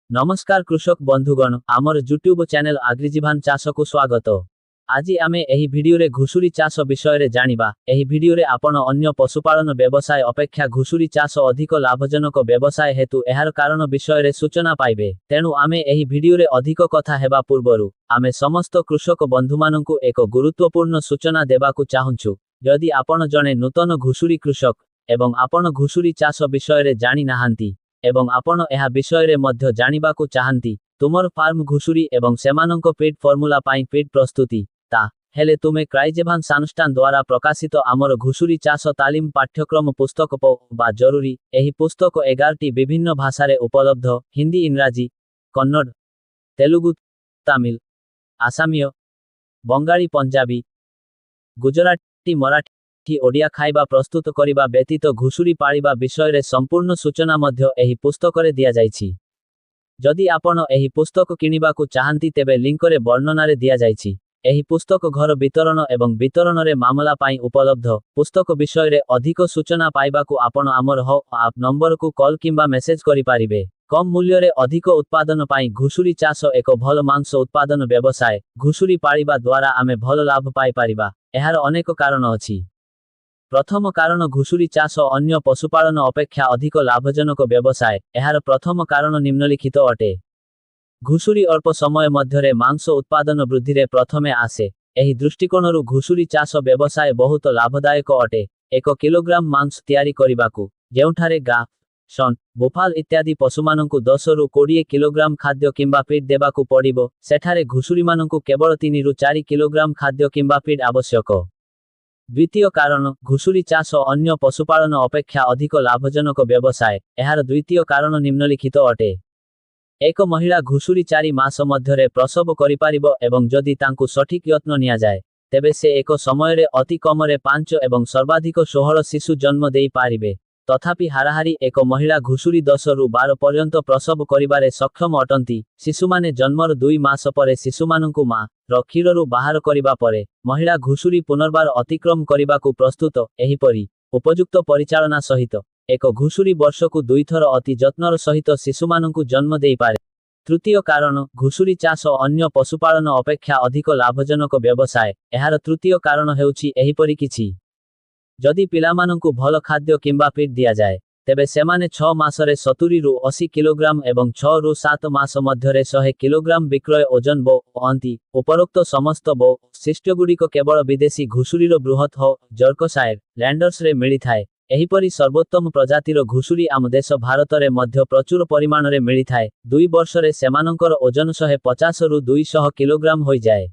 नमस्कार कृषक बंधुगण आमर यूट्यूब चैनल आग्रिजीवान चाष को स्वागत। आज आमे एही भिडियो रे घुसुरी चाष विषय रे जानिबा। एही भिडियो रे आपण अन्य पशुपालन व्यवसाय अपेक्षा घुसुरी चाष अधिक लाभजनक व्यवसाय हेतु एहार कारण विषय रे सूचना पाइबे। तेणु आमे एही भिडियो रे अधिक कथा हेबा पूर्वरु आमे समस्त कृषक बंधुमानंकु एक गुरुत्वपूर्ण सूचना देबाकु चाहुंछु। यदि आपण जणे नूतन घुसुरी कृषक एवं आपण घुसुरी चाष विषय रे जानि नाहांती एवं आपण एहा विषय रे मध्य जानिबाकु चाहंती तुमर फार्म घुसुरी एवं सेमानंक फीड फॉर्मूला पाई फीड प्रस्तुति ता हेले तुमे क्राइजेभान संस्थान द्वारा प्रकाशित आमर घुसुरी चाष तालीम पाठ्यक्रम पुस्तक बा जरूरी। एही पुस्तक 11टी विभिन्न भाषा रे उपलब्ध हिंदी इंग्राजी कन्नड़ तेलुगु तमिल आसामीय बंगाली पंजाबी गुजराती मराठी ओडिया खाइबा प्रस्तुत करिबा व्यतीत घुसुरी पाळिबा विषय रे संपूर्ण सूचना मध्य एही पुस्तक रे दिया जायछि। जदि आपण एही पुस्तक किनिबाकु चाहंती तेबे लिंक रे वर्णना रे दिया जायछि। एही पुस्तक घर वितरण एवं वितरण रे मामला पाई उपलब्ध। पुस्तक विषय रे अधिक सूचना पाइबाकु आपण आमर आप नंबर को कॉल किंबा मेसेज करि पारिबे। कम मूल्य रे अधिक उत्पादन पाई घुसुरी चाष एक भल मांस उत्पादन व्यवसाय। घुसुरी पाळिबा द्वारा आमे भल लाभ पाई पारिबा। एहार अनेक कारण अछि। प्रथम कारण घुसुरी चाष अन्य पशुपालन अपेक्षा अधिक लाभजनक व्यवसाय। एहार प्रथम कारण निम्नलिखित अटे। घुसुरी अल्प समय मध्यरे मांस उत्पादन वृद्धि रे प्रथमे आसे। एही दृष्टिकोणरु घुसुरी चाष व्यवसाय बहुत लाभदायक अटे। 1 किलोग्राम मांस तैयारी करिबाकु जेउठारे गा शन बुफाल इत्यादि पशुमानंकु 10 रु 20 किलोग्राम खाद्य किंबा फीड देबाकु पड़िबो सेठारे घुसुरीमानंकु केवल 3 रु 4 किलोग्राम खाद्य किंबा फीड आवश्यक। द्वितीय कारण घुसुरी चाष अन्य पशुपालन अपेक्षा अधिक लाभजनक व्यवसाय। एहार द्वितीय कारण निम्नलिखित अटे। एक महिला घुसुरी 4 मास मध्यरे प्रसव करिपारिबो एवं जदि तांकु सठिक यत्न निया जाय तेबे से एक समय रे अति कमरे 5 एवं सर्वाधिक 16 शिशु जन्म देई पारिबे। तथापि हाराहारी एक महिला घुसुरी 10 रु 12 पर्यंत प्रसव करिबारे सक्षम अटंती। शिशुमाने जन्मर 2 मास परे शिशुमानंकु मा र क्षीररु बाहर करिबा परे महिला घुसुरी पुनर्बार अतिक्रम करिबाकु प्रस्तुत। एहीपरि उपयुक्त परिचालना सहित एक घुसुरी वर्षकु 2 थर अति जत्नर सहित शिशुमानंकु जन्म देई पारे। तृतीय कारण घुसुरी चाष अन्य पशुपालन अपेक्षा अधिक लाभजनक व्यवसाय। एहार तृतीय कारण हेउछि एहीपरि किछि। जदि पिलामानंकु भल खाद्य किंबा फीड दिया जाए तेबे सेमाने 6 मासरे 70 रु 80 किलोग्राम एवं 6 रु 7 मास मध्यरे 100 किलोग्राम विक्रय ओजन बो अंति। उपरोक्त समस्त बो शिष्टगुड़िक केवल विदेशी घुसुरीर बृहत हो जर्कशायर लैंडर्स रे मिली थाए। एहीपरि सर्वोत्तम प्रजातिर घुसुरी आम देश भारत रे मध्य प्रचुर परिमाण रे मिली थाए। 2 वर्ष रे सेमानंकर ओजन 150 रु 200 किलोग्राम होई जाए।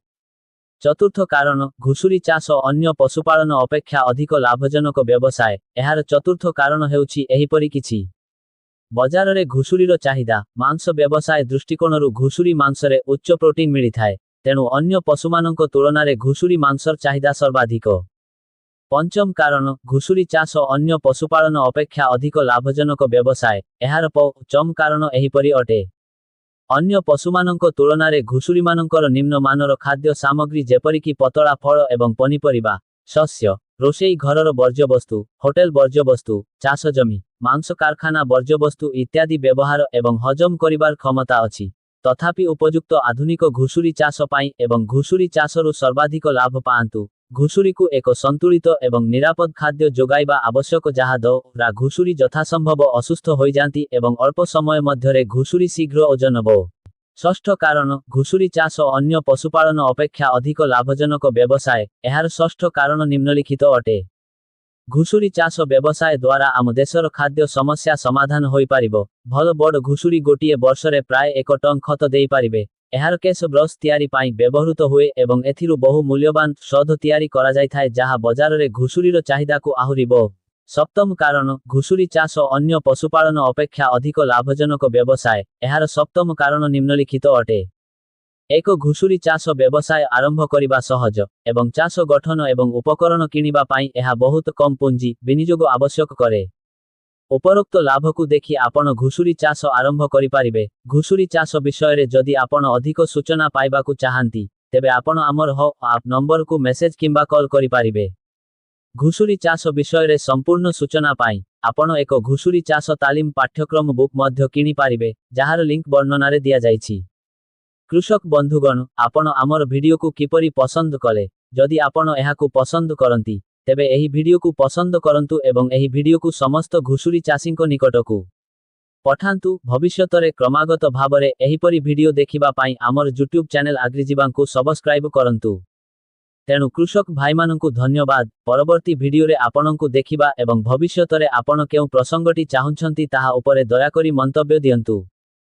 चतुर्थ कारण घुसुरी चाष अन्य पशुपालन अपेक्षा अधिक लाभजनक व्यवसाय। एहार चतुर्थ कारण हेउछि एहीपरि किछि। बजार रे घुसुरीर चाहिदा मांस व्यवसाय दृष्टिकोणरु घुसुरी मांसरे उच्च प्रोटीन मिली थाए। तेणु अन्य पशुमानंक तुलनारे घुसुरी मांसर चाहिदा सर्वाधिक। पंचम कारण घुसुरी चाष अन्य पशुपालन अपेक्षा अधिक लाभजनक व्यवसाय। एहार पंचम कारण एहीपरि अटे। अन्य पशुमानंक तुलनारे घुसुरीमानंकर निम्न मानर खाद्य सामग्री जेपरिकी पतळा फळ एवं पनीपरिबा शस्य रोषेई घरर वर्ज्यवस्तु होटेल वर्ज्यवस्तु चाष जमी मांस कारखाना वर्ज्यवस्तु इत्यादि व्यवहार एवं हजम करिबार क्षमता अछि। तथापि उपयुक्त आधुनिक घुसुरी चाष पाई एवं घुसुरी चाषरु सर्वाधिक लाभ पाआंतु। घुसुरीकु एक संतुलित एवं निरापद खाद्य जोगाइबा आवश्यक जहा द्वारा घुसुरी यथासंभव असुस्थ होई जांती एवं अल्प समय मध्यरे घुसुरी शीघ्र ओजन बो। षष्ठ कारण घुसुरी चाष अन्य पशुपालन अपेक्षा अधिक लाभजनक व्यवसाय। एहार षष्ठ कारण निम्नलिखित अटे। घुसुरी चाष व्यवसाय द्वारा आम देशर खाद्य समस्या समाधान होई पारिबो। भल बड़ घुसुरी गोटिए वर्षरे प्राय 1 टन खत देई पारिबे। एहार केस ब्रश तैयारी पाई व्यवहृत हुए एवं एथिरु बहु मूल्यवान शोध तैयारी करा जाय थाए जहा बजार रे घुसुरीर चाहिदा को आहुरी बो। सप्तम कारण घुसुरी चाष अन्य पशुपालन अपेक्षा अधिक लाभजनक व्यवसाय। एहार सप्तम कारण निम्नलिखित अटे। एक घुसुरी चाष व्यवसाय आरंभ करिबा सहज एवं चाष गठन एवं उपकरण किनिबा पाई एहा बहुत कम पुंजी विनियोग आवश्यक करे। उपरोक्त लाभकु देखि आपण घुसुरी चाष आरंभ करि पारिबे। घुसुरी चाष विषय रे जदि आपण अधिक सूचना पाइबाकु चाहंती तेबे आपण आमर आप नंबर को मेसेज किंबा कॉल करि पारिबे। ଘୁଷୁରୀ ଚାଷ ବିଷୟରେ ସମ୍ପୂର୍ଣ୍ଣ ସୂଚନା ପାଇଁ ଆପଣ ଏକ ଘୁଷୁରୀ ଚାଷ ତାଲିମ ପାଠ୍ୟକ୍ରମ ବୁକ୍ ମଧ୍ୟ କିଣିପାରିବେ, ଯାହାର ଲିଙ୍କ ବର୍ଣ୍ଣନାରେ ଦିଆଯାଇଛି। କୃଷକ ବନ୍ଧୁଗଣ, ଆପଣ ଆମର ଭିଡିଓକୁ କିପରି ପସନ୍ଦ କଲେ? ଯଦି ଆପଣ ଏହାକୁ ପସନ୍ଦ କରନ୍ତି, ତେବେ ଏହି ଭିଡିଓକୁ ପସନ୍ଦ କରନ୍ତୁ ଏବଂ ଏହି ଭିଡିଓକୁ ସମସ୍ତ ଘୁଷୁରୀ ଚାଷୀଙ୍କ ନିକଟକୁ ପଠାନ୍ତୁ। ଭବିଷ୍ୟତରେ କ୍ରମାଗତ ଭାବରେ ଏହିପରି ଭିଡିଓ ଦେଖିବା ପାଇଁ ଆମର ୟୁଟ୍ୟୁବ ଚ୍ୟାନେଲ ଆଗ୍ରିଜୀବାଙ୍କୁ ସବସ୍କ୍ରାଇବ କରନ୍ତୁ। ତେଣୁ କୃଷକ ଭାଇମାନଙ୍କୁ ଧନ୍ୟବାଦ। ପରବର୍ତ୍ତୀ ଭିଡିଓରେ ଆପଣଙ୍କୁ ଦେଖିବା ଏବଂ ଭବିଷ୍ୟତରେ ଆପଣ କେଉଁ ପ୍ରସଙ୍ଗଟି ଚାହୁଁଛନ୍ତି ତାହା ଉପରେ ଦୟାକରି ମନ୍ତବ୍ୟ ଦିଅନ୍ତୁ।